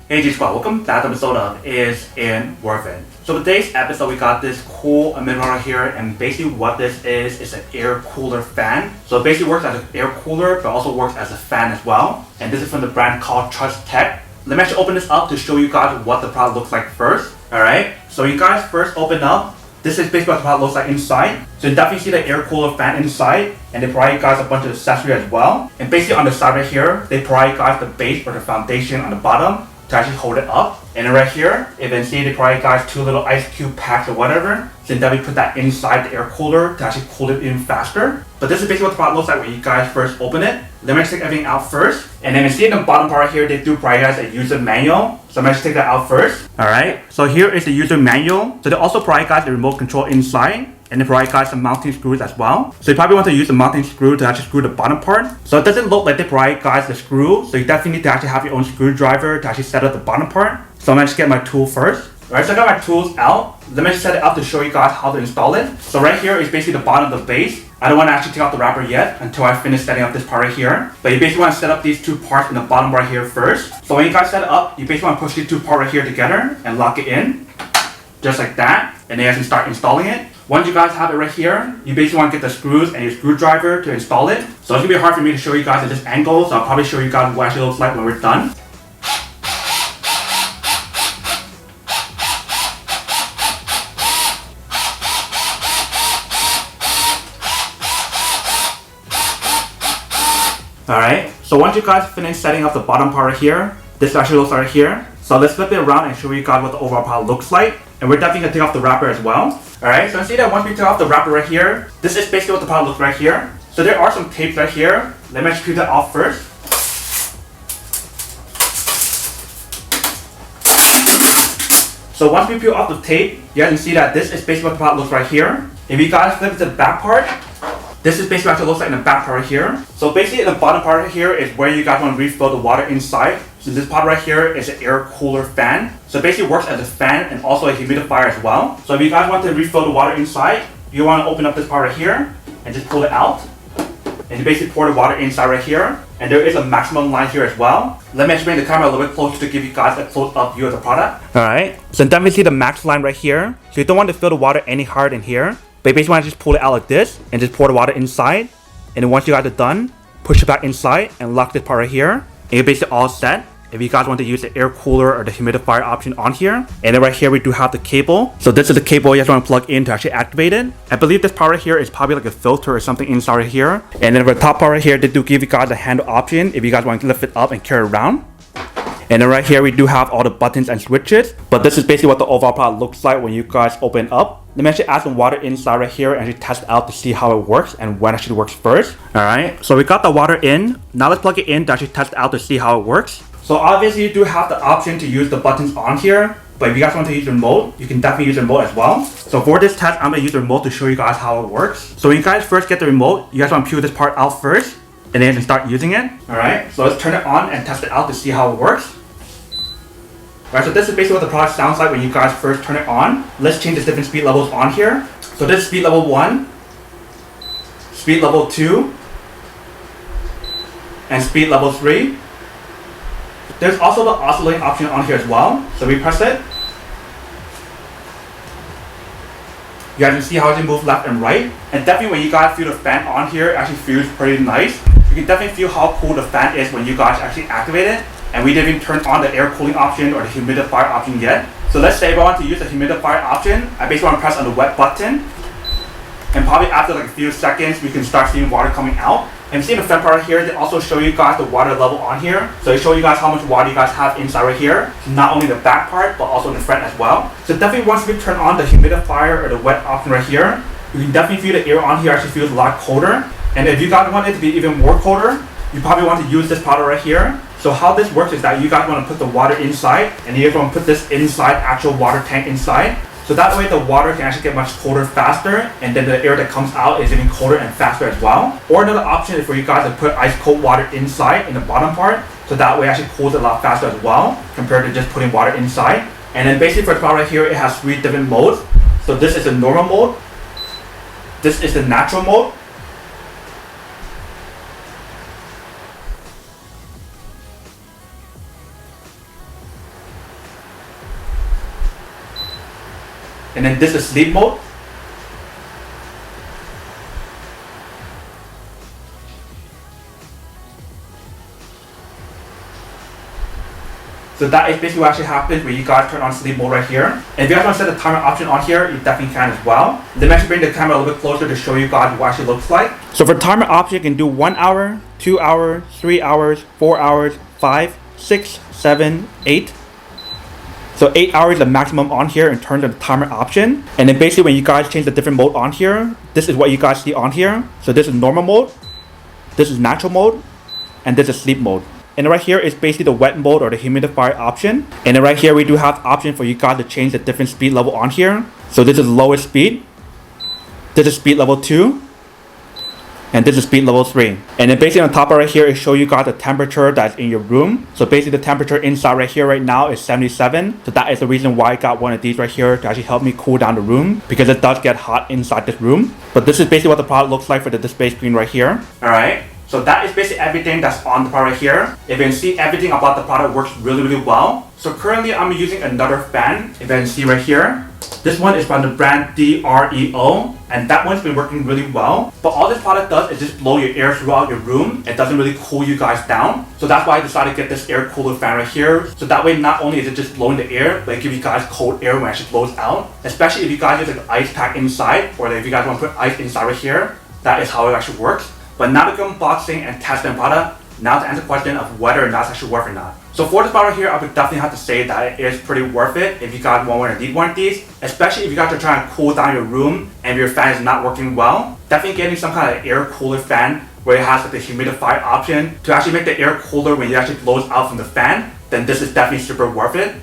Hey G Squad, welcome back to the episode of Is It Worth It? So today's episode we got this cool emitter right here, and basically what this is an air cooler fan. So it basically works as an air cooler but also works as a fan as well. And this is from the brand called Trustech. Let me actually open this up to show you guys what the product looks like first. Alright, so you guys first open up. This is basically what the product looks like inside. So you definitely see the air cooler fan inside, and they provide you guys a bunch of accessories as well. And basically on the side right here, they provide you guys the base or the foundation on the bottom to actually hold it up. And then right here, you can see they provide you guys two little ice cube packs or whatever. So then we put that inside the air cooler to actually cool it even faster. But this is basically what the product looks like when you guys first open it. Let me take everything out first. And then you see in the bottom part right here, they do provide you guys a user manual. So I'm going to take that out first. Alright, so here is the user manual. So they also provide you guys the remote control inside. And they provide you guys some mounting screws as well. So you probably want to use the mounting screw to actually screw the bottom part. So it doesn't look like they provide you guys the screw. So you definitely need to actually have your own screwdriver to actually set up the bottom part. So I'm going to just get my tool first. Alright, so I got my tools out. Let me just set it up to show you guys how to install it. So right here is basically the bottom of the base. I don't want to actually take out the wrapper yet until I finish setting up this part right here. But you basically want to set up these two parts in the bottom right here first. So when you guys set it up, you basically want to push these two parts right here together and lock it in. Just like that. And then you actually start installing it. Once you guys have it right here, you basically want to get the screws and your screwdriver to install it. So it's going to be hard for me to show you guys at this angle, so I'll probably show you guys what it actually looks like when we're done. Alright, so once you guys finish setting up the bottom part right here, this actually looks like right here. So let's flip it around and show you guys what the overall product looks like. And we're definitely going to take off the wrapper as well. Alright, so see that once we take off the wrapper right here, this is basically what the product looks right here. So there are some tapes right here. Let me just peel that off first. So once we peel off the tape, you guys can see that this is basically what the product looks right here. If you guys flip to the back part, this is basically what it looks like in the back part right here. So basically the bottom part right here is where you guys want to refill the water inside. So this part right here is an air cooler fan. So it basically works as a fan and also a humidifier as well. So if you guys want to refill the water inside, you want to open up this part right here and just pull it out. And you basically pour the water inside right here. And there is a maximum line here as well. Let me just bring the camera a little bit closer to give you guys a close-up view of the product. Alright, so then we see the max line right here. So you don't want to fill the water any harder than here. But you basically want to just pull it out like this and just pour the water inside. And then once you guys are done, push it back inside and lock this part right here. And you're basically all set. If you guys want to use the air cooler or the humidifier option on here. And then right here we do have the cable. So this is the cable you guys want to plug in to actually activate it. I believe this part right here is probably like a filter or something inside right here. And then for the top part right here, they do give you guys a handle option if you guys want to lift it up and carry it around. And then right here we do have all the buttons and switches. But this is basically what the overall product looks like when you guys open it up. Let me actually add some water inside right here and actually test it out to see how it works and when it actually works first. Alright, so we got the water in. Now let's plug it in to actually test it out to see how it works. So obviously you do have the option to use the buttons on here. But if you guys want to use the remote, you can definitely use the remote as well. So for this test, I'm going to use the remote to show you guys how it works. So when you guys first get the remote, you guys want to peel this part out first. And then you can start using it. Alright, so let's turn it on and test it out to see how it works. Alright, so this is basically what the product sounds like when you guys first turn it on. Let's change the different speed levels on here. So this is speed level 1, speed level 2, and speed level 3. There's also the oscillating option on here as well. So we press it. You guys can see how it moves left and right. And definitely when you guys feel the fan on here, it actually feels pretty nice. You can definitely feel how cool the fan is when you guys actually activate it. And we didn't even turn on the air cooling option or the humidifier option yet. So let's say if I want to use the humidifier option, I basically want to press on the wet button. And probably after like a few seconds, we can start seeing water coming out. And see in the front part right here, they also show you guys the water level on here. So they show you guys how much water you guys have inside right here. Not only the back part, but also in the front as well. So definitely once we turn on the humidifier or the wet option right here, you can definitely feel the air on here actually feels a lot colder. And if you guys want it to be even more colder, you probably want to use this powder right here. So how this works is that you guys want to put the water inside, and you guys want to put this inside actual water tank inside. So that way the water can actually get much colder faster, and then the air that comes out is even colder and faster as well. Or another option is for you guys to put ice cold water inside in the bottom part, so that way it actually cools it a lot faster as well, compared to just putting water inside. And then basically for the product right here, it has 3 different modes. So this is the normal mode, this is the natural mode, And then this is sleep mode. So that is basically what actually happens when you guys turn on sleep mode right here. And if you guys want to set the timer option on here, you definitely can as well. Then actually bring the camera a little bit closer to show you guys what it actually looks like. So for timer option, you can do 1 hour, 2 hours, 3 hours, 4 hours, 5, 6, 7, 8. So 8 hours is the maximum on here in terms of the timer option. And then basically when you guys change the different mode on here, this is what you guys see on here. So this is normal mode, this is natural mode, and this is sleep mode. And right here is basically the wet mode or the humidifier option. And then right here we do have option for you guys to change the different speed level on here. So this is lowest speed, this is speed level 2, and this is speed level 3. And then basically on top right here, it shows you guys the temperature that's in your room. So basically the temperature inside right here right now is 77. So that is the reason why I got one of these right here to actually help me cool down the room, because it does get hot inside this room. But this is basically what the product looks like for the display screen right here. Alright, so that is basically everything that's on the product right here. If you can see, everything about the product works really well. So currently I'm using another fan. If you can see right here, this one is from the brand DREO, and that one's been working really well. But all this product does is just blow your air throughout your room. It doesn't really cool you guys down. So that's why I decided to get this air cooler fan right here. So that way not only is it just blowing the air, but it gives you guys cold air when it actually blows out. Especially if you guys use like an ice pack inside, or if you guys want to put ice inside right here, that is how it actually works. But now to go unboxing and testing the product, now to answer the question of whether or not it's actually worth or not. So for this product here, I would definitely have to say that it is pretty worth it if you guys want to need one of these. Especially if you guys are trying to cool down your room and your fan is not working well. Definitely getting some kind of air cooler fan where it has like the humidifier option to actually make the air cooler when it actually blows out from the fan, then this is definitely super worth it.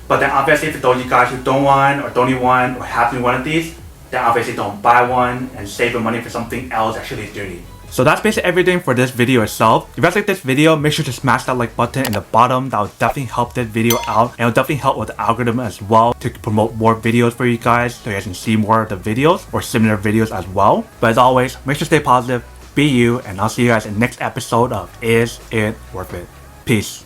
But then obviously for those of you guys who don't want or don't need one or have one of these, then obviously don't buy one and save the money for something else actually you do need. So that's basically everything for this video itself. If you guys like this video, make sure to smash that like button in the bottom. That will definitely help this video out, and it will definitely help with the algorithm as well to promote more videos for you guys, so you guys can see more of the videos or similar videos as well. But as always, make sure to stay positive, be you, and I'll see you guys in the next episode of Is It Worth It? Peace.